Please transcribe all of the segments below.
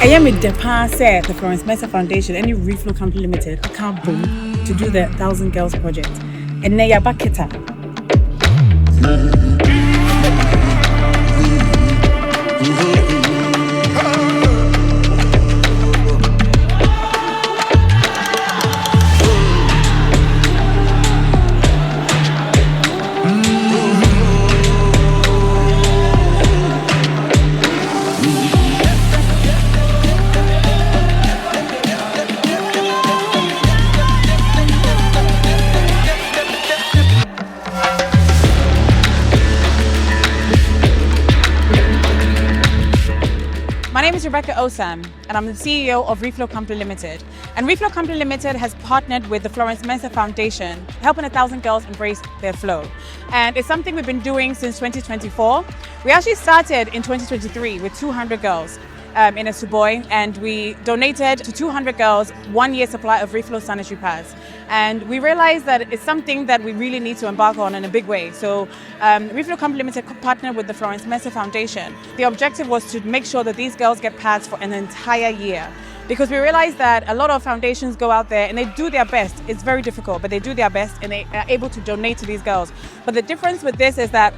I am with the said the Florence Mensah Foundation, any Reflo Company Limited, I can't boom to do the 1,000 Girls Project. And now you're back Keta. My name is Rebecca Osam, and I'm the CEO of Reflo Company Limited. And Reflo Company Limited has partnered with the Florence Mensah Foundation, helping 1,000 girls embrace their flow. And it's something we've been doing since 2024. We actually started in 2023 with 200 girls in a Suboy, and we donated to 200 girls 1 year supply of Reflo sanitary pads. And we realized that it's something that we really need to embark on in a big way. So Reflo Company Limited partnered with the Florence Mensah Foundation. The objective was to make sure that these girls get pads for an entire year. Because we realized that a lot of foundations go out there and they do their best. It's very difficult, but they do their best and they are able to donate to these girls. But the difference with this is that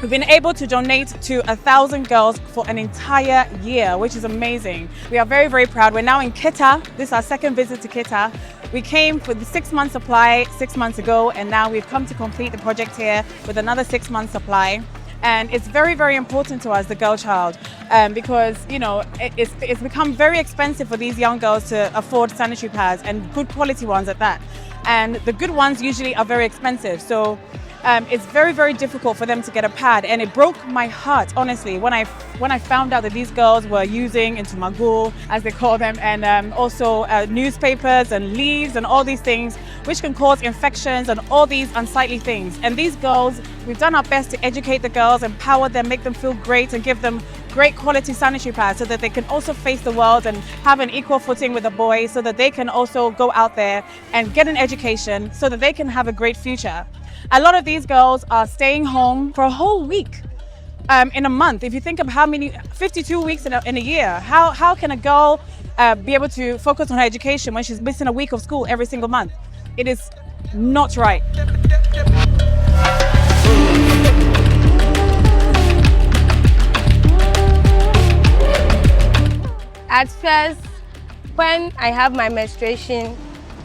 we've been able to donate to 1,000 girls for an entire year, which is amazing. We are very, very proud. We're now in Keta. This is our second visit to Keta. We came for the 6-month supply 6 months ago, and now we've come to complete the project here with another 6-month supply. And it's very, very important to us, the girl child, because it's become very expensive for these young girls to afford sanitary pads, and good quality ones at that. And the good ones usually are very expensive. So it's very, very difficult for them to get a pad, and it broke my heart, honestly, when I found out that these girls were using into magul, as they call them, and also newspapers and leaves and all these things, which can cause infections and all these unsightly things. And these girls, we've done our best to educate the girls, empower them, make them feel great, and give them great quality sanitary pads so that they can also face the world and have an equal footing with the boys, so that they can also go out there and get an education so that they can have a great future. A lot of these girls are staying home for a whole week in a month. If you think of how many, 52 weeks in a year, how can a girl be able to focus on her education when she's missing a week of school every single month? It is not right. At first, when I have my menstruation,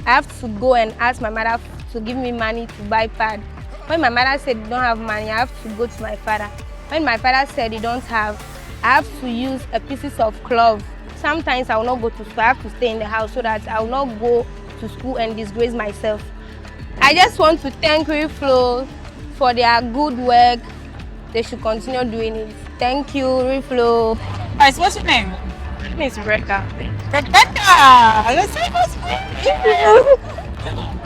I have to go and ask my mother to give me money to buy pad. When my mother said you don't have money, I have to go to my father. When my father said he don't have, I have to use a pieces of cloth. Sometimes I will not go to school. I have to stay in the house so that I will not go to school and disgrace myself. I just want to thank Reflo for their good work. They should continue doing it. Thank you, Reflo. Alright, so what's your name? My name is Rebecca. Rebecca! Let's say what's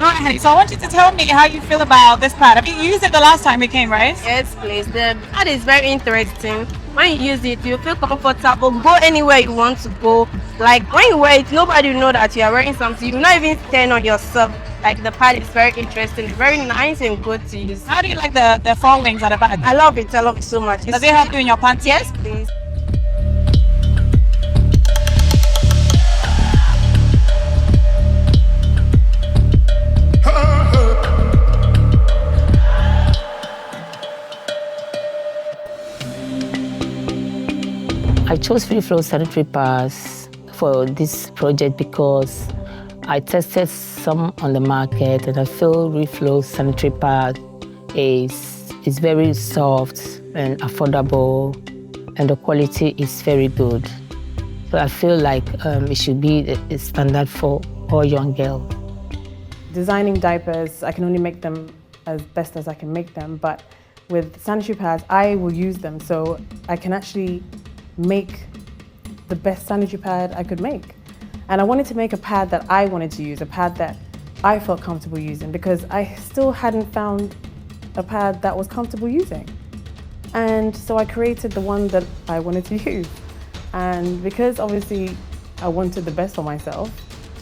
Alright, so I want you to tell me how you feel about this pad. Have you used it the last time we came, right? Yes, please. The pad is very interesting. When you use it, you feel comfortable. Go anywhere you want to go. Like when you wear it, nobody will know that you are wearing something. You will not even stand on yourself. Like the pad is very interesting, very nice and good to use. How do you like the four wings at the back? I love it. I love it so much. Does it help you in your pants? Yes, please. I chose Reflo sanitary pads for this project because I tested some on the market and I feel Reflo sanitary pad is very soft and affordable, and the quality is very good. So I feel like it should be a standard for all young girls. Designing diapers, I can only make them as best as I can make them, but with sanitary pads, I will use them so I can actually make the best sanitary pad I could make. And I wanted to make a pad that I wanted to use, a pad that I felt comfortable using, because I still hadn't found a pad that was comfortable using. And so I created the one that I wanted to use. And because obviously I wanted the best for myself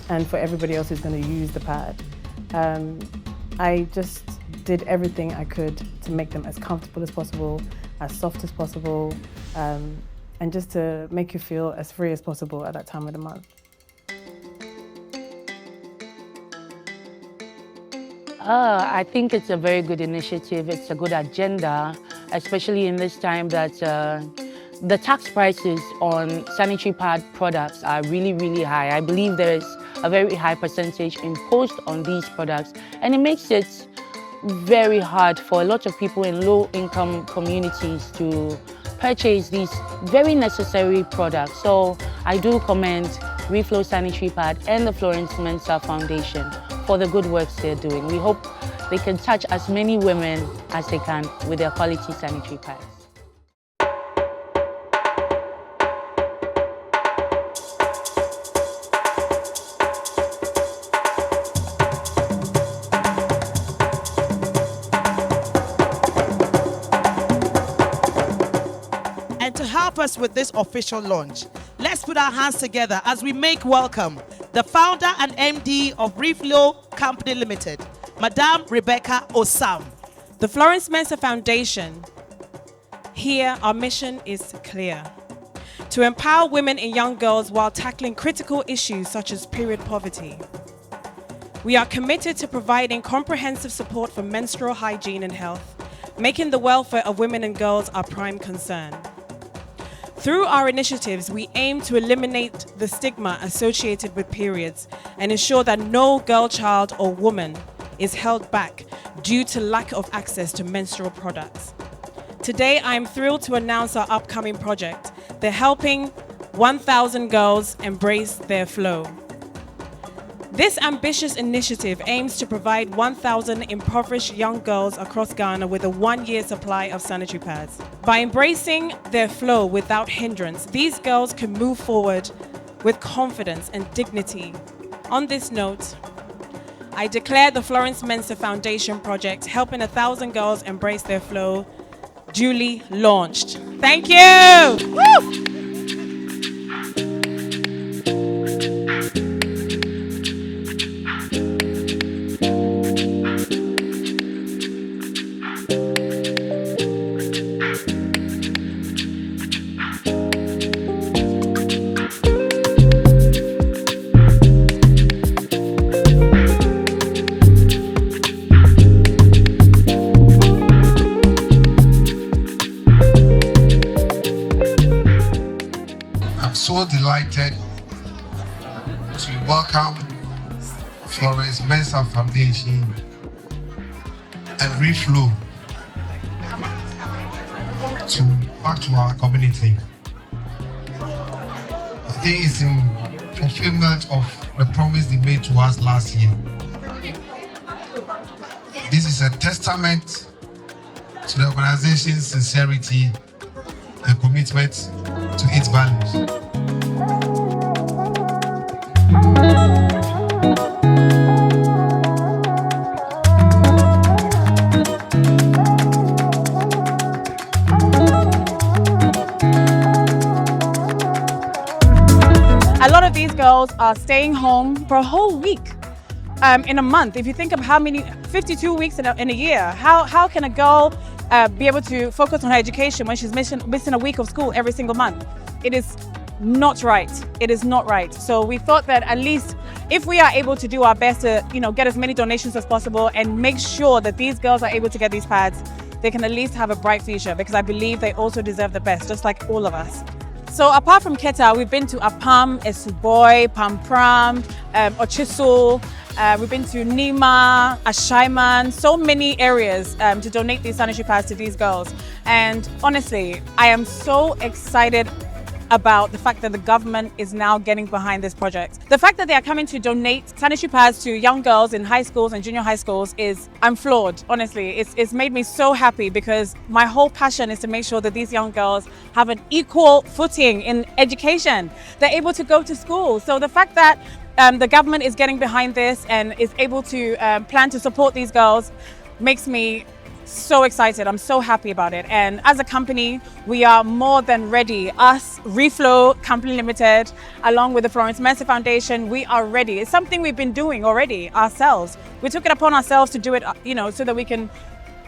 and for everybody else who's going to use the pad, I just did everything I could to make them as comfortable as possible, as soft as possible, and just to make you feel as free as possible at that time of the month. I think it's a very good initiative. It's a good agenda, especially in this time that the tax prices on sanitary pad products are really, really high. I believe there is a very high percentage imposed on these products, and it makes it very hard for a lot of people in low-income communities to purchase these very necessary products. So I do commend Reflo Sanitary Pad and the Florence Mensah Foundation for the good works they're doing. We hope they can touch as many women as they can with their quality sanitary pads. And to help us with this official launch, let's put our hands together as we make welcome the founder and MD of Reflo Company Limited, Madame Rebecca Osam. The Florence Mensah Foundation, here our mission is clear: to empower women and young girls while tackling critical issues such as period poverty. We are committed to providing comprehensive support for menstrual hygiene and health, making the welfare of women and girls our prime concern. Through our initiatives, we aim to eliminate the stigma associated with periods and ensure that no girl, child, or woman is held back due to lack of access to menstrual products. Today, I am thrilled to announce our upcoming project. They're helping 1,000 girls embrace their flow. This ambitious initiative aims to provide 1,000 impoverished young girls across Ghana with a one-year supply of sanitary pads. By embracing their flow without hindrance, these girls can move forward with confidence and dignity. On this note, I declare the Florence Mensah Foundation project, helping 1,000 girls embrace their flow, duly launched. Thank you! Woo! So delighted to welcome Florence Mensah Foundation and Reflo back to our community. I think it's in fulfillment of the promise they made to us last year. This is a testament to the organization's sincerity and commitment to its values. A lot of these girls are staying home for a whole week in a month. If you think of how many, 52 weeks in a year, how can a girl be able to focus on her education when she's missing a week of school every single month? It is not right. It is not right. So we thought that at least if we are able to do our best to, get as many donations as possible and make sure that these girls are able to get these pads, they can at least have a bright future, because I believe they also deserve the best, just like all of us. So apart from Keta, we've been to Apam, Esuboi, Pampram, Ochiso, we've been to Nima, Ashaiman, so many areas to donate these sanitary pads to these girls. And honestly, I am so excited about the fact that the government is now getting behind this project. The fact that they are coming to donate sanitary pads to young girls in high schools and junior high schools I'm floored, honestly. It's made me so happy, because my whole passion is to make sure that these young girls have an equal footing in education. They're able to go to school. So the fact that the government is getting behind this and is able to plan to support these girls makes me so excited. I'm so happy about it. And as a company, we are more than ready. Us, Reflo Company Limited, along with the Florence Mensah Foundation, we are ready. It's something we've been doing already ourselves. We took it upon ourselves to do it, so that we can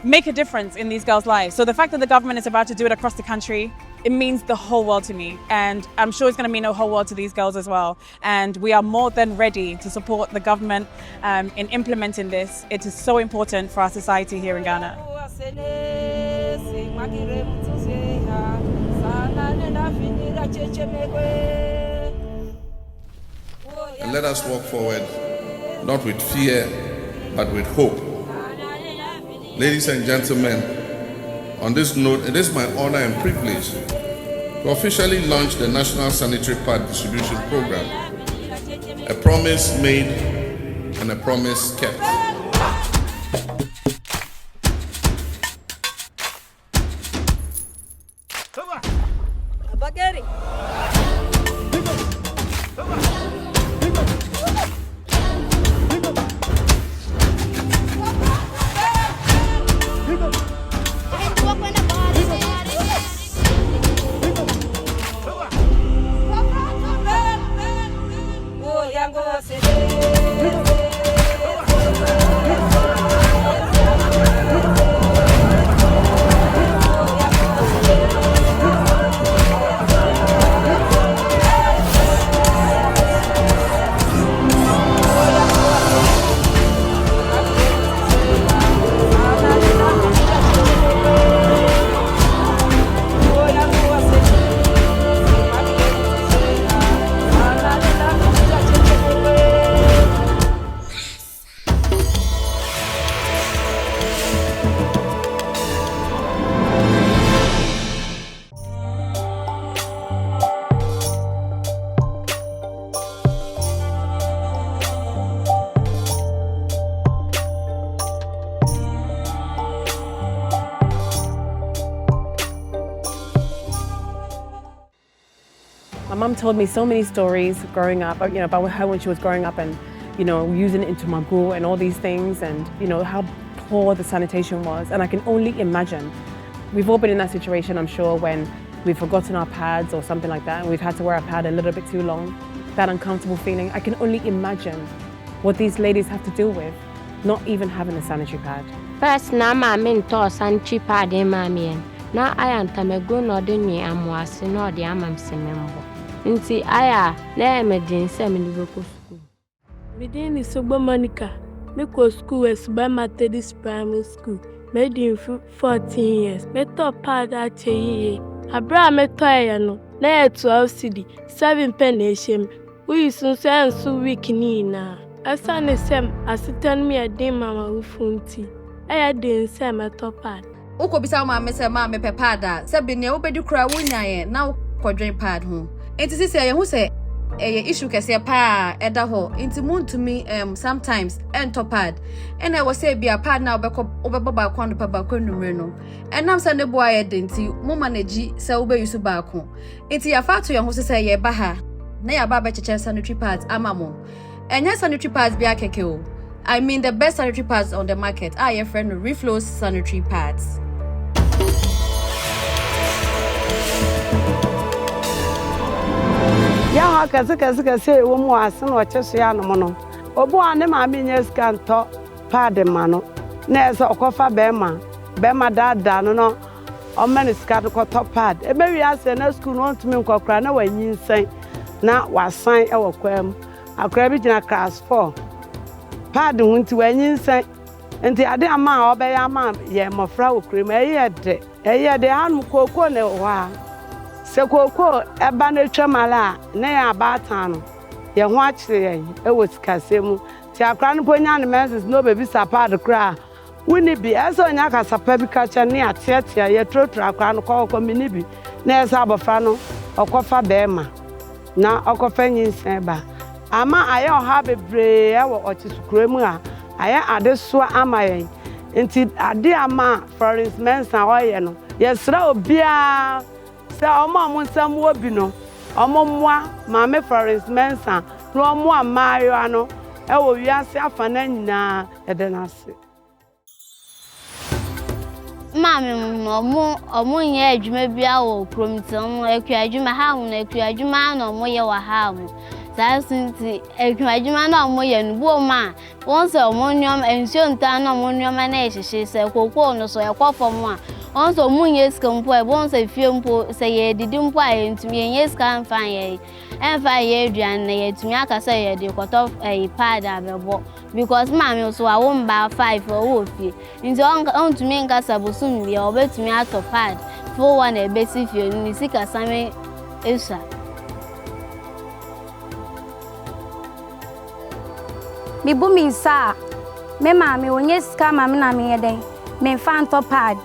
make a difference in these girls' lives. So the fact that the government is about to do it across the country, it means the whole world to me. And I'm sure it's going to mean the whole world to these girls as well. And we are more than ready to support the government in implementing this. It is so important for our society here in Ghana. And let us walk forward, not with fear, but with hope. Ladies and gentlemen, on this note, it is my honor and privilege to officially launch the National Sanitary Pad Distribution Program, a promise made and a promise kept. My mom told me so many stories growing up, about her when she was growing up and, using it into magoo and all these things and, how poor the sanitation was. And I can only imagine. We've all been in that situation, I'm sure, when we've forgotten our pads or something like that and we've had to wear a pad a little bit too long. That uncomfortable feeling. I can only imagine what these ladies have to deal with, not even having a sanitary pad. First, na mama into sanitary pad mami. Na aya ntamego no de nwi amwase no de amamsemembo. Nti aya na emergency me go school. Within the Sobo Monica, me go school as by Methodist primary school. Made in 14 years. Me top pad at ye. Abra me toy no. Na 12 cedi, 7 penny shame. We soon say so weak na. Asane sem asitan me a day mama ufunti. Aya din sem a top pad. Uko bisa mama se mama pe pad se bi ne obedi kura wonya ye na ukodwen pad ho. Enti sisi ye hu se issue kese pa eda ho. Enti muntumi sometimes top pad. And I was say be a pad na obeba ba kwa no pa ba kwa numre no. Enam se ne boa ye denti mo manage se obe yusu ba ko. Enti ya fa to ye hu se ye ba ha. Na ya ba ba cheche sanitary pads amamo. Enya sanitary pads be akeke o. I mean the best sanitary pads on the market are your friend Reflo sanitary pads. Ya kase wo mu Assin Ochiso and Keta. Obo ane ma mi nye scan to pad ma no. Na ese okofa bema dada no o mani scan ko to pad. E be wi ase na school no ntumi nkokra na wanyinsan na wasan e wokwam. Akra bi gina class 4. Pad hunti wanyinsan. Nti ade ama obeya ama ye mofra okrem eye de hanu koko ne wa. Se koko eba na twamala na ya batano ye ho akire ye e wosikasemu ti akra no ponya ne menses no baby sapad kra wini bi eso nya ka sapa bi ka che ne ateatea ye trotra akra no koko mini bi na esa abofra no okofa bema na okofa nyinsen ba ama aye oha bebre e wo ochisukura a aye ade so amaye nti ade ama Florence Mensah oye no yesra obia se omo nsam obi no omo moa mama Florence Mensah no omo amayo ano e wo wiase afana nyina edenase Mami omo nye adwuma bia wo kromiti omo akua adwuma ha wo na akua adwuma na omo ye wa ha wo That's nti ekwadwuma na omo ye no bo ma won se omo nyom ensio nta na omo nyom na ehihye se kokoo no so ekofom a won se omo nye skampo e won se fie mpo se ye didi mpo a entumi ye skam fan ye enfa ye aduan na ye tumi akasa ye de koto pad abebo because mama so a won ba 5 o fie nti on tumi nkasa bosum ye obetumi ato pad for one e besi fie ni sika same esa. Me bu mi sa me mama onye sika mama na me yeden me fan to pad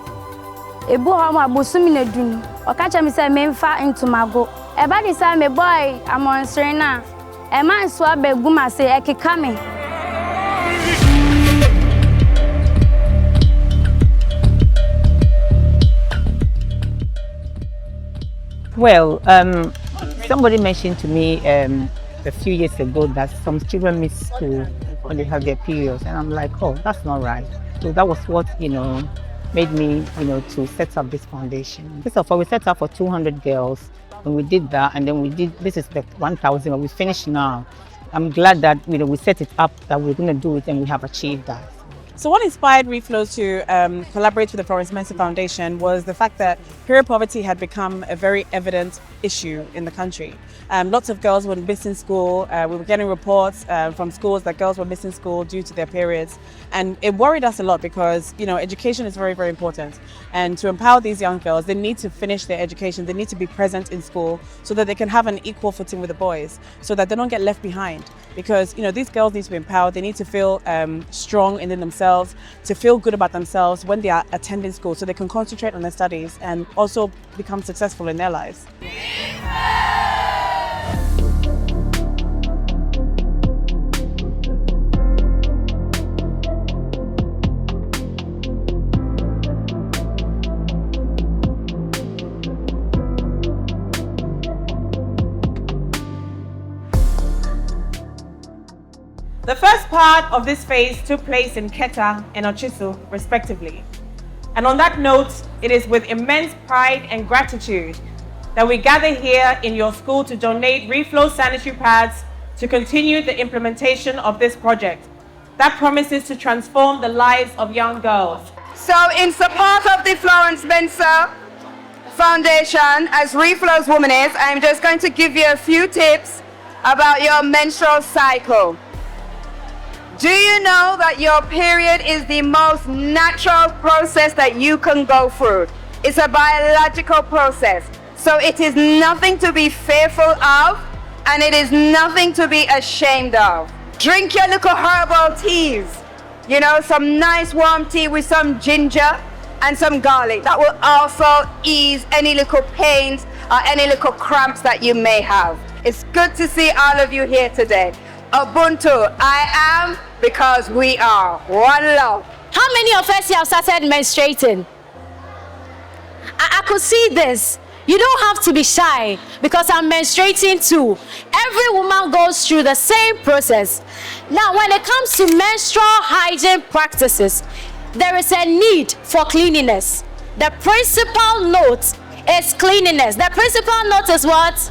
ebu ho ma bosumi na dunu o ka cha me say me mfa ntomago e ba di say me boy amonsre na e man so abegu ma say ekeka me. Well, somebody mentioned to me a few years ago that some children miss school when they have their periods, and I'm like, oh, that's not right. So that was what made me to set up this foundation. First of all, we set up for 200 girls, and we did that, and then we did this is the 1,000, but we finished now. I'm glad that we set it up, that we're going to do it, and we have achieved that. So what inspired Reflo to collaborate with the Florence Mensah Foundation was the fact that period poverty had become a very evident issue in the country. Lots of girls were missing school. We were getting reports from schools that girls were missing school due to their periods. And it worried us a lot because, education is very, very important. And to empower these young girls, they need to finish their education. They need to be present in school so that they can have an equal footing with the boys, so that they don't get left behind. Because, these girls need to be empowered. They need to feel strong in themselves, to feel good about themselves when they are attending school, so they can concentrate on their studies and also become successful in their lives. The first part of this phase took place in Keta and Ochiso, respectively. And on that note, it is with immense pride and gratitude that we gather here in your school to donate Reflo sanitary pads to continue the implementation of this project that promises to transform the lives of young girls. So in support of the Florence Mensah Foundation, as Reflo's woman is, I'm just going to give you a few tips about your menstrual cycle. Do you know that your period is the most natural process that you can go through? It's a biological process. So it is nothing to be fearful of, and it is nothing to be ashamed of. Drink your little herbal teas. Some nice warm tea with some ginger and some garlic. That will also ease any little pains or any little cramps that you may have. It's good to see all of you here today. Ubuntu, I am because we are one love. How many of us here have started menstruating? I could see this. You don't have to be shy because I'm menstruating too. Every woman goes through the same process. Now, when it comes to menstrual hygiene practices, there is a need for cleanliness. The principal note is cleanliness. The principal note is what?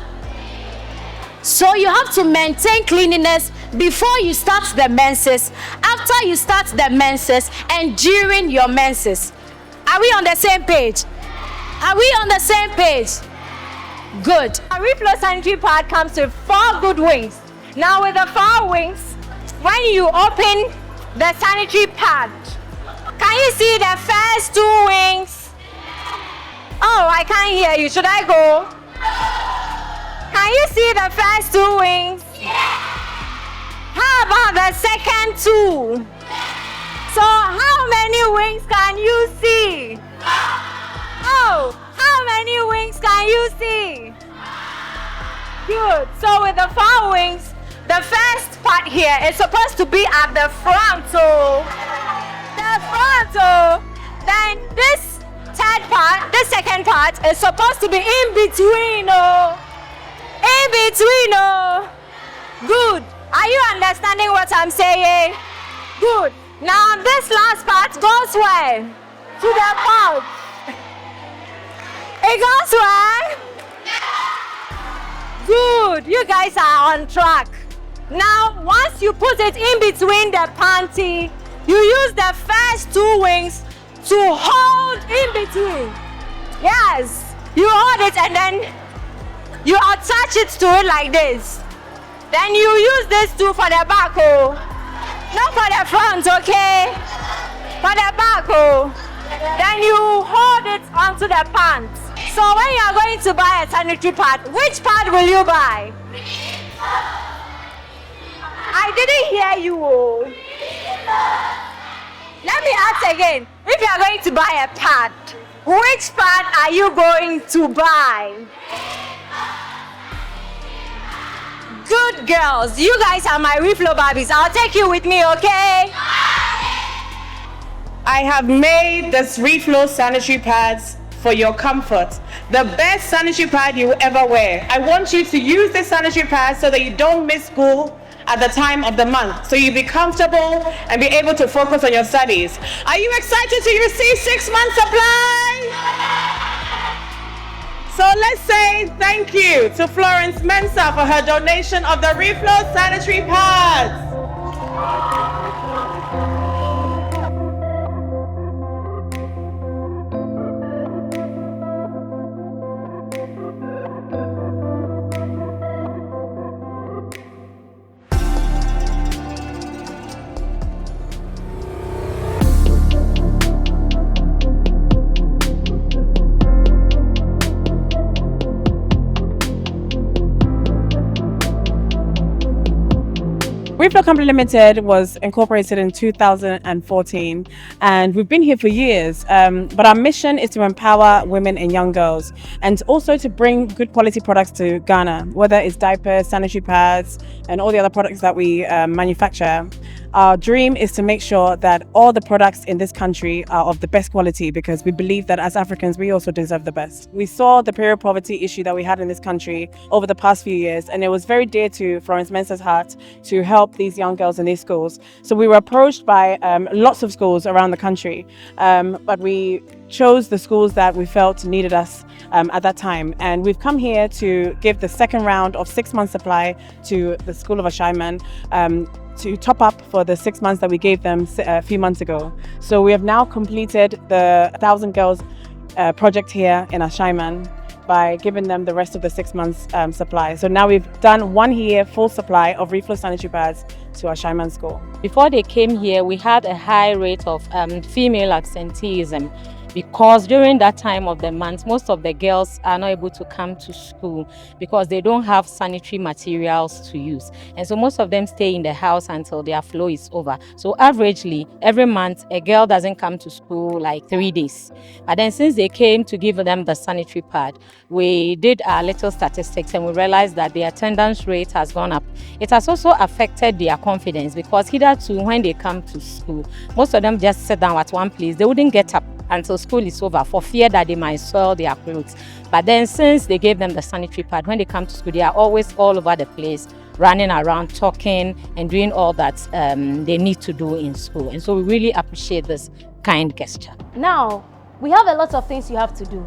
So you have to maintain cleanliness before you start the menses, after you start the menses, and during your menses. Are we on the same page? Are we on the same page? Good. A Reflo sanitary pad comes with 4 good wings. Now with the 4 wings, when you open the sanitary pad, can you see the first 2 wings? Oh, I can't hear you. Should I go? Can you see the first 2 wings? How about the second 2? So how many wings can you see? Oh, how many wings can you see? Good. So with the 4 wings, the first part here is supposed to be at the front. Then this second part is supposed to be in between. In between. Good. Are you understanding what I'm saying? Good. Now this last part goes where? To the mouth. It goes where? Good. You guys are on track. Now, once you put it in between the panty, you use the first 2 wings to hold in between. Yes, you hold it and then you attach it to it like this. Then you use this too for the back, oh. Not for the front, okay? For the back, oh. Then you hold it onto the pants. So when you are going to buy a sanitary pad, which pad will you buy? I didn't hear you. Oh. Let me ask again. If you are going to buy a pad, which pad are you going to buy? Good girls. You guys are my Reflo Barbies. I'll take you with me, okay? I have made this Reflo sanitary pads for your comfort. The best sanitary pad you will ever wear. I want you to use this sanitary pad so that you don't miss school at the time of the month. So you be comfortable and be able to focus on your studies. Are you excited to receive 6 months supply? So let's say thank you to Florence Mensah for her donation of the Reflo sanitary pads. Reflo Company Limited was incorporated in 2014 and we've been here for years, but our mission is to empower women and young girls and also to bring good quality products to Ghana, whether it's diapers, sanitary pads and all the other products that we manufacture. Our dream is to make sure that all the products in this country are of the best quality because we believe that as Africans we also deserve the best. We saw the period poverty issue that we had in this country over the past few years and it was very dear to Florence Mensah's heart to help these young girls in these schools. So we were approached by lots of schools around the country, but we chose the schools that we felt needed us at that time. And we've come here to give the second round of 6 months supply to the school of Ashaiman to top up for the 6 months that we gave them a few months ago. So we have now completed the 1,000 girls project here in Ashaiman by giving them the rest of the 6 months supply. So now we've done 1 year full supply of Reflo sanitary pads to Ashaiman school. Before they came here, we had a high rate of female absenteeism because during that time of the month, most of the girls are not able to come to school because they don't have sanitary materials to use. And so most of them stay in the house until their flow is over. So averagely, every month, a girl doesn't come to school like 3 days. But then since they came to give them the sanitary pad, we did our little statistics and we realized that the attendance rate has gone up. It has also affected their confidence because hitherto when they come to school, most of them just sit down at one place. They wouldn't get up until school is over for fear that they might soil their clothes. But then since they gave them the sanitary pad, when they come to school, they are always all over the place, running around, talking and doing all that they need to do in school. And so we really appreciate this kind gesture. Now, we have a lot of things you have to do.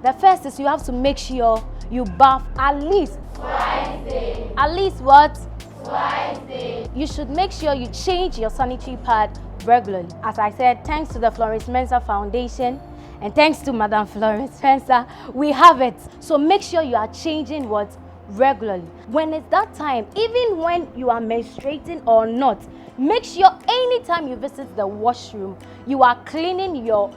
The first is you have to make sure you bath at least twice a day. At least what? Twice a day. You should make sure you change your sanitary pad regularly. As I said, thanks to the Florence Mensah Foundation and thanks to Madam Florence Mensah, we have it. So make sure you are changing what? Regularly. When it's that time, even when you are menstruating or not, make sure anytime you visit the washroom, you are cleaning your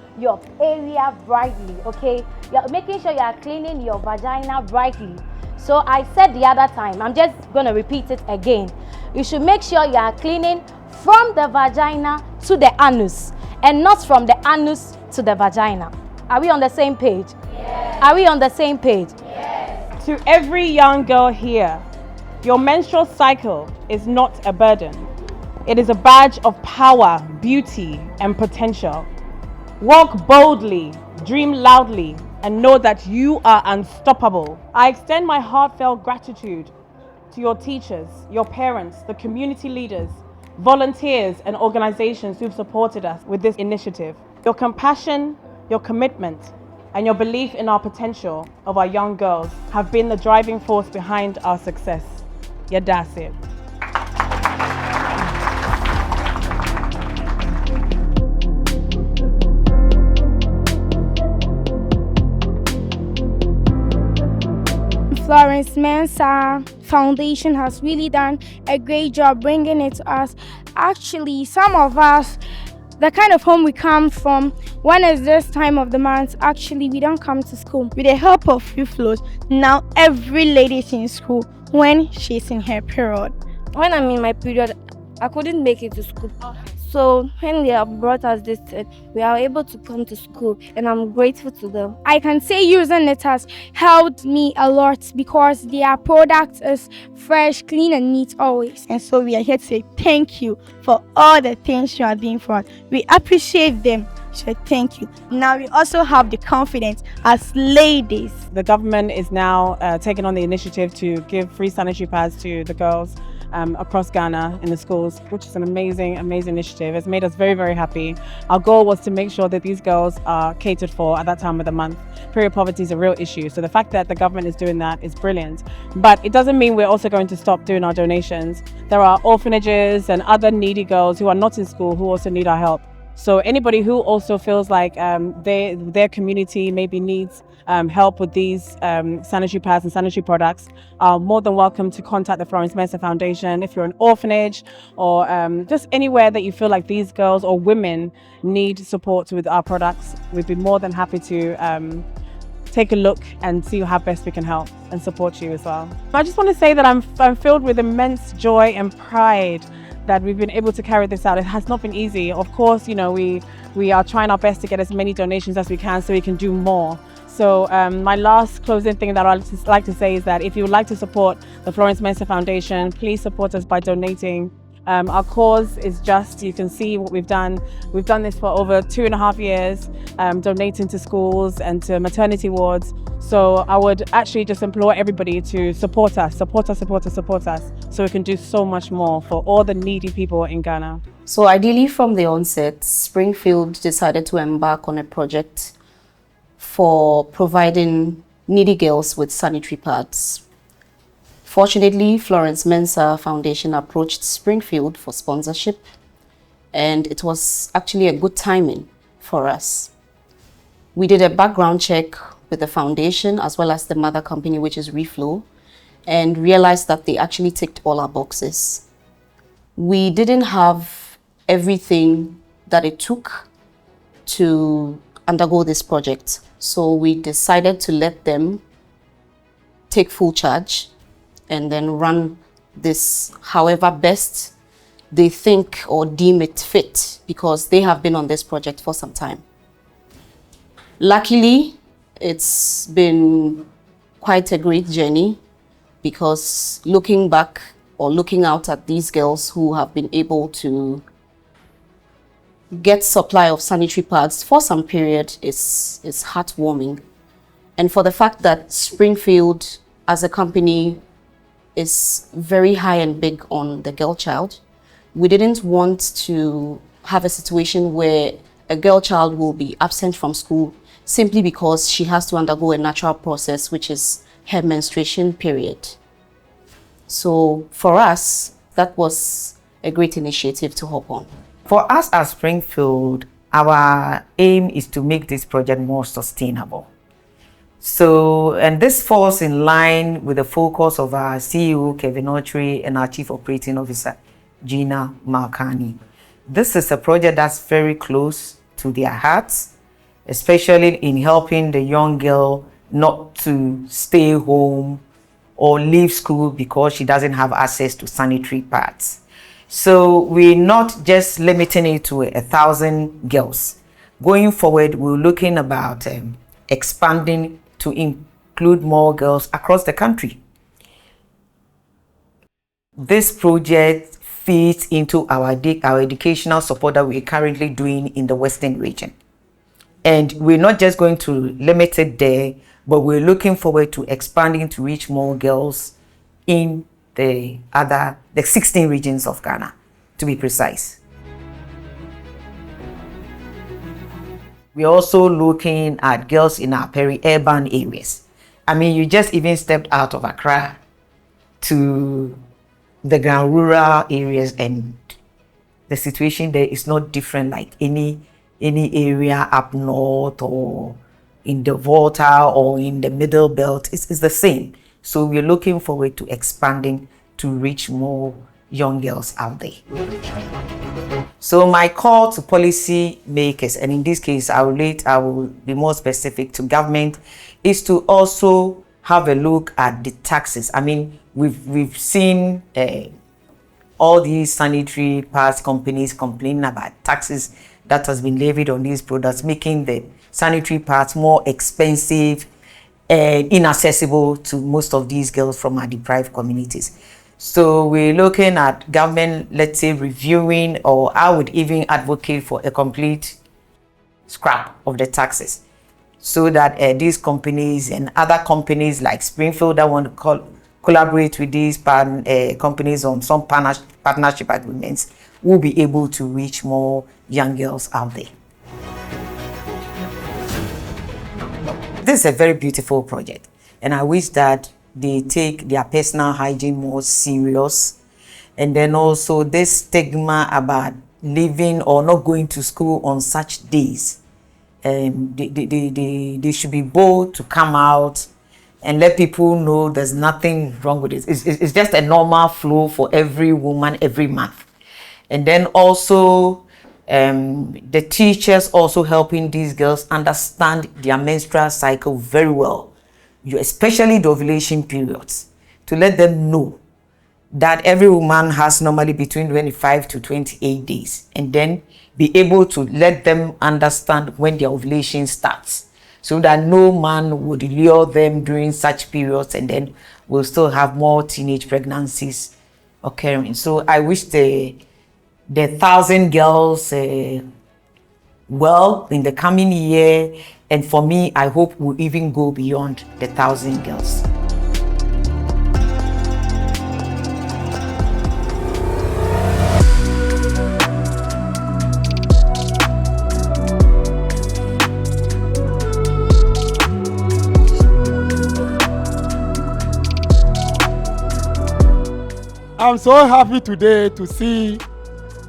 area brightly, okay? You're making sure you are cleaning your vagina brightly. So I said the other time, I'm just going to repeat it again. You should make sure you are cleaning from the vagina to the anus and not from the anus to the vagina. Are we on the same page? Yes. Are we on the same page? Yes. To every young girl here, your menstrual cycle is not a burden. It is a badge of power, beauty, and potential. Walk boldly, dream loudly, and know that you are unstoppable. I extend my heartfelt gratitude to your teachers, your parents, the community leaders, volunteers, and organizations who've supported us with this initiative. Your compassion, your commitment, and your belief in our potential of our young girls have been the driving force behind our success. Yadasi. Florence Mensah Foundation has really done a great job bringing it to us. Actually, some of us, the kind of home we come from, when it's this time of the month, actually we don't come to school. With the help of Reflo, now every lady is in school when she's in her period. When I'm in my period, I couldn't make it to school. So when they have brought us this, we are able to come to school, and I'm grateful to them. I can say using it has helped me a lot because their product is fresh, clean and neat always. And so we are here to say thank you for all the things you are doing for us. We appreciate them. So thank you. Now we also have the confidence as ladies. The government is now taking on the initiative to give free sanitary pads to the girls across Ghana in the schools, which is an amazing initiative. It's made us very, very happy. Our goal was to make sure that these girls are catered for at that time of the month. Period poverty is a real issue, so the fact that the government is doing that is brilliant. But it doesn't mean we're also going to stop doing our donations. There are orphanages and other needy girls who are not in school who also need our help. So anybody who also feels like their community maybe needs help with these sanitary pads and sanitary products are more than welcome to contact the Florence Mensah Foundation. If you're an orphanage or just anywhere that you feel like these girls or women need support with our products, we'd be more than happy to take a look and see how best we can help and support you as well. I just want to say that I'm filled with immense joy and pride that we've been able to carry this out. It has not been easy. Of course, you know, we are trying our best to get as many donations as we can so we can do more. So my last closing thing that I'd like to say is that if you would like to support the Florence Mensah Foundation, please support us by donating. Our cause is just, you can see what we've done. We've done this for over 2.5 years, donating to schools and to maternity wards. So I would actually just implore everybody to support us, so we can do so much more for all the needy people in Ghana. So ideally from the onset, Springfield decided to embark on a project for providing needy girls with sanitary pads. Fortunately, Florence Mensah Foundation approached Springfield for sponsorship, and it was actually a good timing for us. We did a background check with the foundation as well as the mother company, which is Reflo, and realized that they actually ticked all our boxes. We didn't have everything that it took to undergo this project, so we decided to let them take full charge and then run this however best they think or deem it fit, because they have been on this project for some time. Luckily, it's been quite a great journey, because looking back or looking out at these girls who have been able to get supply of sanitary pads for some period is heartwarming. And for the fact that Springfield as a company is very high and big on the girl child, we didn't want to have a situation where a girl child will be absent from school simply because she has to undergo a natural process, which is her menstruation period. So for us, that was a great initiative to hop on. For us at Springfield, our aim is to make this project more sustainable. So, and this falls in line with the focus of our CEO, Kevin Ochre, and our Chief Operating Officer, Gina Malkani. This is a project that's very close to their hearts, especially in helping the young girl not to stay home or leave school because she doesn't have access to sanitary pads. So we're not just limiting it to 1,000 girls. Going forward, we're looking about expanding to include more girls across the country. This project feeds into our educational support that we're currently doing in the Western region. And we're not just going to limit it there, but we're looking forward to expanding to reach more girls in the 16 regions of Ghana, to be precise. We're also looking at girls in our peri-urban areas. I mean, you just even stepped out of Accra to the grand rural areas, and the situation there is not different like any area up north or in the Volta or in the Middle Belt. It's the same. So we're looking forward to expanding to reach more young girls out there. So my call to policy makers, and in this case I will be more specific to government, is to also have a look at the taxes. I mean, we've seen all these sanitary pads companies complaining about taxes that has been levied on these products, making the sanitary pads more expensive and inaccessible to most of these girls from our deprived communities. So we're looking at government, let's say, reviewing, or I would even advocate for a complete scrap of the taxes, so that these companies and other companies like Springfield that want to collaborate with these companies on some partnership agreements will be able to reach more young girls out there. This is a very beautiful project, and I wish that they take their personal hygiene more serious. And then also this stigma about leaving or not going to school on such days. They should be bold to come out and let people know there's nothing wrong with it. It's just a normal flow for every woman every month. And then also the teachers also helping these girls understand their menstrual cycle very well, especially the ovulation periods, to let them know that every woman has normally between 25 to 28 days, and then be able to let them understand when their ovulation starts, so that no man would lure them during such periods, and then we'll still have more teenage pregnancies occurring. So I wish the 1,000 girls well in the coming year, and for me, I hope we'll even go beyond the 1,000 girls. I'm so happy today to see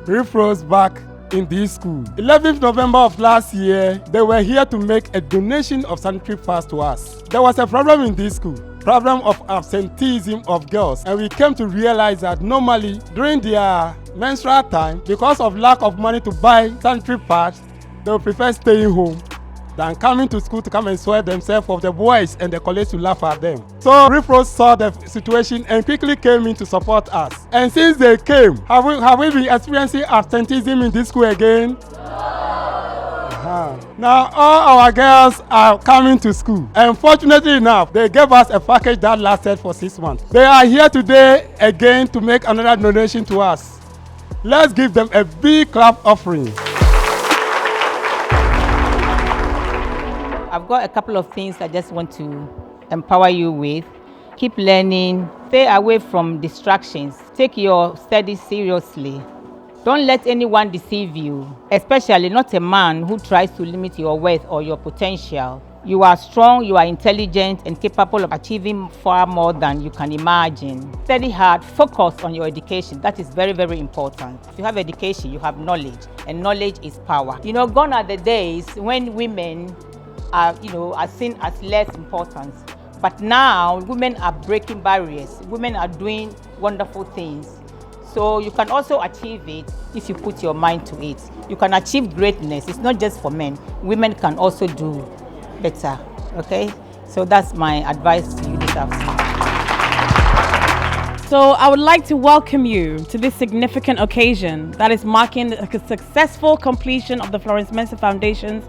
Reflo's back in this school. 11th November of last year, they were here to make a donation of sanitary pads to us. There was a problem in this school, problem of absenteeism of girls, and we came to realize that normally during their menstrual time, because of lack of money to buy sanitary pads, they would prefer staying home than coming to school to come and sweat themselves of the boys and the colleagues to laugh at them. So Reflo saw the situation and quickly came in to support us. And since they came, have we been experiencing absenteeism in this school again? No. Now all our girls are coming to school. And fortunately enough, they gave us a package that lasted for 6 months. They are here today again to make another donation to us. Let's give them a big clap offering. I've got a couple of things I just want to empower you with. Keep learning, stay away from distractions, take your studies seriously. Don't let anyone deceive you, especially not a man who tries to limit your worth or your potential. You are strong, you are intelligent and capable of achieving far more than you can imagine. Study hard, focus on your education. That is very, very important. If you have education, you have knowledge, and knowledge is power. You know, gone are the days when women are seen as less important. But now, women are breaking barriers. Women are doing wonderful things. So you can also achieve it if you put your mind to it. You can achieve greatness. It's not just for men. Women can also do better, okay? So that's my advice to you this afternoon. So I would like to welcome you to this significant occasion that is marking the successful completion of the Florence Mensah Foundation's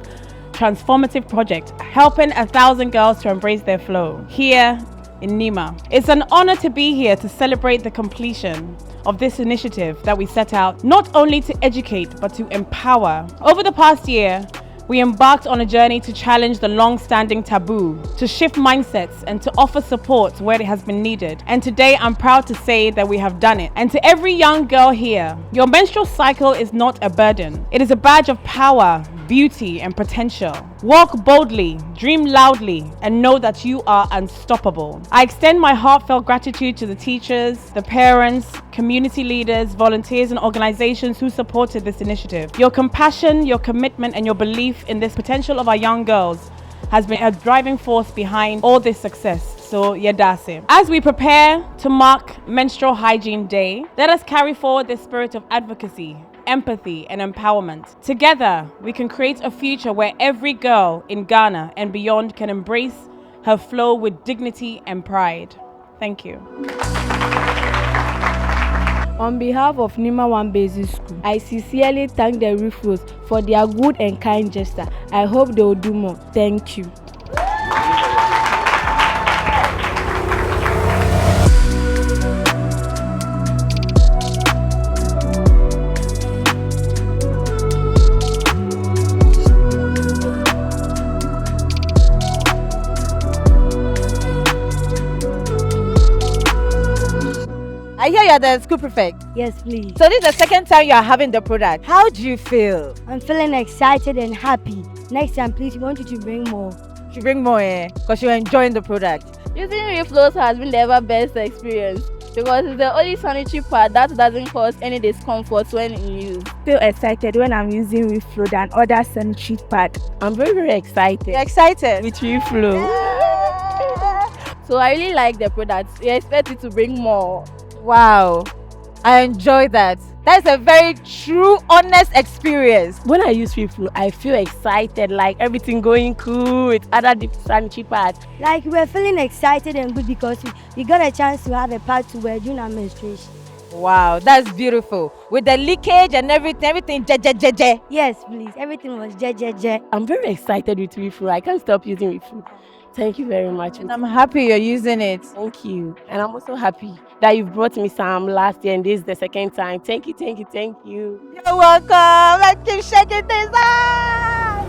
transformative project, helping 1,000 girls to embrace their flow here in Nima. It's an honor to be here to celebrate the completion of this initiative that we set out not only to educate but to empower. Over the past year, we embarked on a journey to challenge the long-standing taboo, to shift mindsets and to offer support where it has been needed. And today I'm proud to say that we have done it. And to every young girl here, your menstrual cycle is not a burden. It is a badge of power, beauty and potential. Walk boldly, dream loudly, and know that you are unstoppable. I extend my heartfelt gratitude to the teachers, the parents, community leaders, volunteers and organizations who supported this initiative. Your compassion, your commitment and your belief in this potential of our young girls has been a driving force behind all this success. So, yedase. As we prepare to mark Menstrual Hygiene Day, let us carry forward the spirit of advocacy, empathy, and empowerment. Together, we can create a future where every girl in Ghana and beyond can embrace her flow with dignity and pride. Thank you. On behalf of Nima One Basic School, I sincerely thank the Reflos for their good and kind gesture. I hope they will do more. Thank you. I hear you're the school prefect. Yes, please. So this is the second time you are having the product. How do you feel? I'm feeling excited and happy. Next time, please, we want you to bring more. You bring more, because you're enjoying the product. Using Reflo has been the ever best experience because it's the only sanitary pad that doesn't cause any discomfort when in use. Feel excited when I'm using Reflo than other sanitary pad. I'm very, very excited. You're excited? With Reflo. So I really like the product. We expect it to bring more. Wow, I enjoy that. That's a very true, honest experience. When I use Reflo, I feel excited, like everything going cool with other sanitary pads. Like we're feeling excited and good because we got a chance to have a pad to wear during our menstruation. Wow, that's beautiful. With the leakage and everything, je. Yes, please. Everything was je. I'm very excited with Reflo. I can't stop using Reflo. Thank you very much. And I'm happy you're using it. Thank you. And I'm also happy that you've brought me some last year and this is the second time. Thank you. You're welcome. Let's keep shaking this out.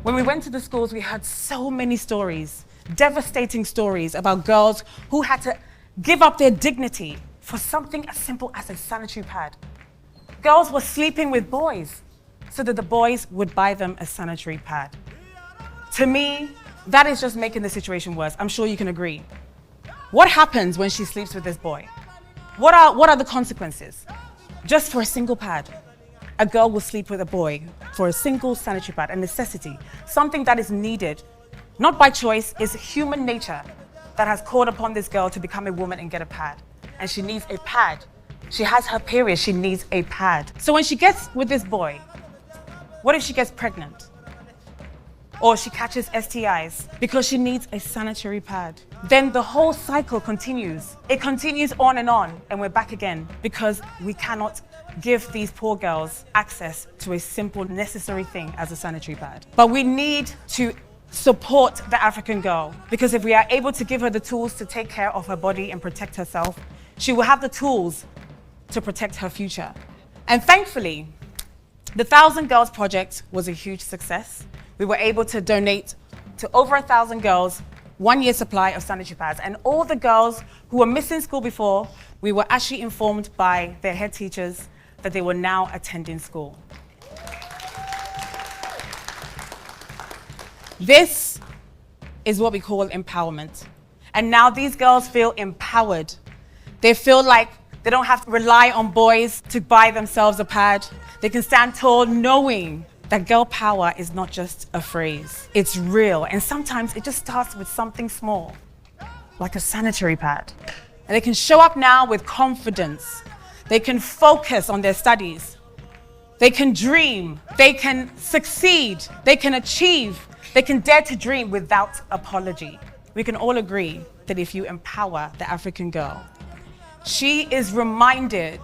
When we went to the schools, we heard so many stories, devastating stories about girls who had to give up their dignity for something as simple as a sanitary pad. Girls were sleeping with boys so that the boys would buy them a sanitary pad. To me, that is just making the situation worse. I'm sure you can agree. What happens when she sleeps with this boy? What are the consequences? Just for a single pad, a girl will sleep with a boy for a single sanitary pad, a necessity, something that is needed, not by choice, it's human nature that has called upon this girl to become a woman and get a pad. And she needs a pad. She has her period, she needs a pad. So when she gets with this boy, what if she gets pregnant? Or she catches STIs because she needs a sanitary pad. Then the whole cycle continues. It continues on, and we're back again because we cannot give these poor girls access to a simple, necessary thing as a sanitary pad. But we need to support the African girl because if we are able to give her the tools to take care of her body and protect herself, she will have the tools to protect her future. And thankfully, the 1,000 Girls Project was a huge success. We were able to donate to over 1,000 girls 1 year supply of sanitary pads. And all the girls who were missing school before, we were actually informed by their head teachers that they were now attending school. This is what we call empowerment. And now these girls feel empowered. They feel like they don't have to rely on boys to buy themselves a pad. They can stand tall knowing that girl power is not just a phrase. It's real. And sometimes it just starts with something small, like a sanitary pad. And they can show up now with confidence. They can focus on their studies. They can dream. They can succeed. They can achieve. They can dare to dream without apology. We can all agree that if you empower the African girl, she is reminded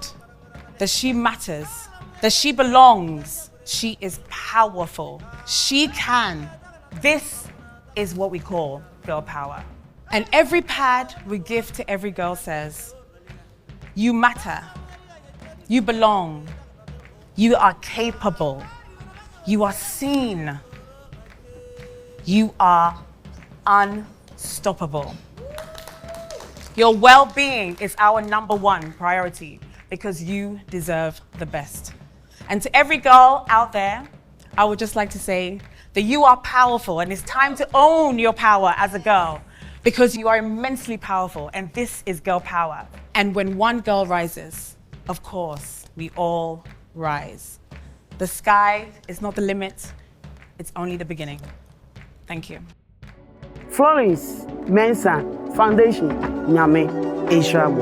that she matters, that she belongs, she is powerful, she can. This is what we call girl power. And every pad we give to every girl says, you matter. You belong. You are capable. You are seen. You are unstoppable. Your well-being is our #1 priority because you deserve the best. And to every girl out there, I would just like to say that you are powerful and it's time to own your power as a girl because you are immensely powerful and this is girl power. And when one girl rises, of course, we all rise. The sky is not the limit, it's only the beginning. Thank you. Florence, Mensah, Foundation, Nyame, Israel.